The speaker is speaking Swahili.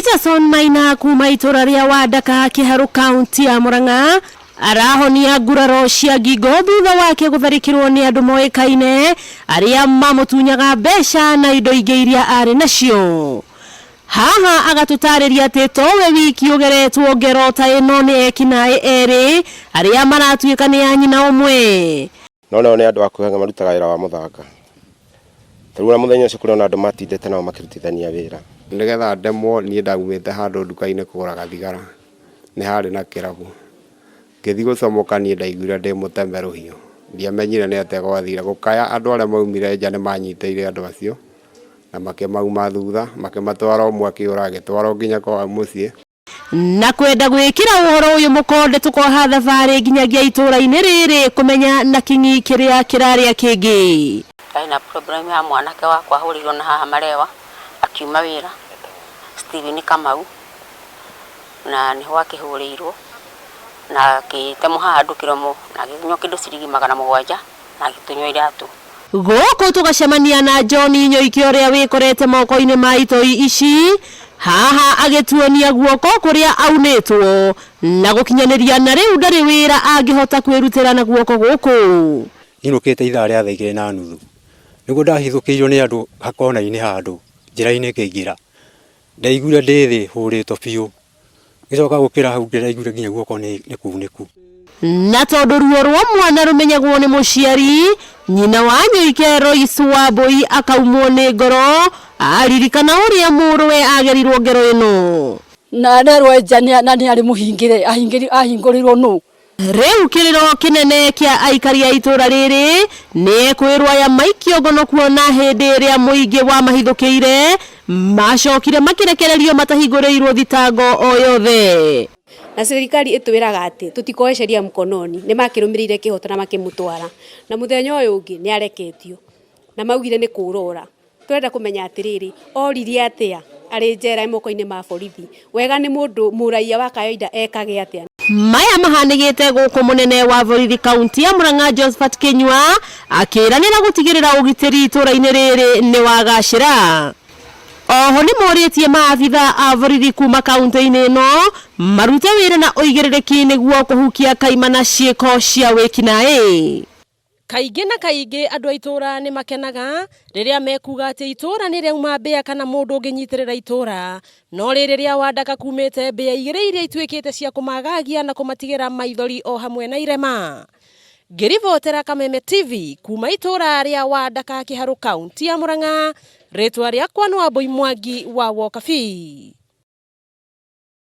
Peterson Maina kuma itura ria Wadaka Kiharu County ya Murang'a arahonia nguraro cia ngingo thutha wake gutharikirwo ni andu moikaine aria mamutunyaga mbeca na indo ingi iria ari nacio. Haha agatutariria ati towe wiki ugeretwo ngero ta ino ni ekinae eri aria maratuika ni a nyina umwe. None ni andu akuhanga marutaga wira wa muthanga. Tarura muthenya ucio kuri na andu matindete nao makirutithania wira. Nigetha ndemwo ni ndagumite handu nduka-ini kugura gathigara ni hari na kirabu. Ngithi gucomoka ni ndaiguire ndi mutembe ruhiu. Ndiamenyire ni atĩa gwathire gukaya andu aria maumire nja ni manyiteire andu acio na makimauma thutha makimatwara umwe akiura agitwara nginya kwa mucii. Na kwenda gwikira uhoro uyu mukonde tukoha thabari nginyagia itura-ini riri kumenya na kingi kiria kiraria kingi. Kaina problem ya mwanake wakwa hurirwo na haha marewa akiuma wira Steven Kamau na ni hwa kihurirwo na kitemo handu kiromo na ginyo kindu ciringi 700 na gitunyo iratu. Goko tugacemania na John Nyoiki uria wikorete moko-ini ma itoi ici haha agituonia guoko kuria aunitwo na gukinyaniria na riu ndari wira angihota kwirutira na guoko guku. Inukite ithaa ria 2:30 nigo ndahithukirwo ni andu hakona-ini handu njira-ini ngigira ndaigure ndithi hurito biu gicoka gukira hau ndaigure nginya guoko ni kuuniku. Na tondu ruo rwa mwana rumenyagwo ni muciari nyina wa Nyoike Royce Wambui akaumwo ni ngoro aririkana uria muruwe agerirwo ngero ino na nderwo njania na ni ari muhingire ahingurirwo no. Riu kiriro kinene kia aikari a itura riri ni kwirwa ya maikio ngono kuona hindi ria muingi wa mahithukire macokire makirekererio matahinguriirwo thitango o yothe. Na serikali itwiraga ati tutikoeceria mkononi ni makirumirire kihoto na makimutwara na muthenya uyu ungi ni areketio na maugire ni kurora. Twenda kumenya atiriri oririe atia ari njera moko-ini ma borithi wega ni mundu muraia wa kawaida ekage atia. Maya mahanigite guku munene wa borithi kaunti ya Murang'a Josephat Kinyua akiranira gutigirira ugitiri itura-ini riri ni wagacira. Oho ni moritie maabitha a borithi kuma kaunti-ini ino marute wira na uigiririkia niguo kuhukia kaimana ciiko cia wikinae. Kaingi na kaingi andu a itura ni makenaga riria mekuga ati itura ni reuma mbia kana mundu unginyitirira itura no riria Wadaka kumite mbia igire iria itwikite cia kumagagia na kumatigira maithori o hamwe na irema. Ngirivotera Kameme TV kuma itura ria Wadaka Kiharu County ya Murang'a. Ritwa riakwa ni Wambui Mwangi wa Wokabi.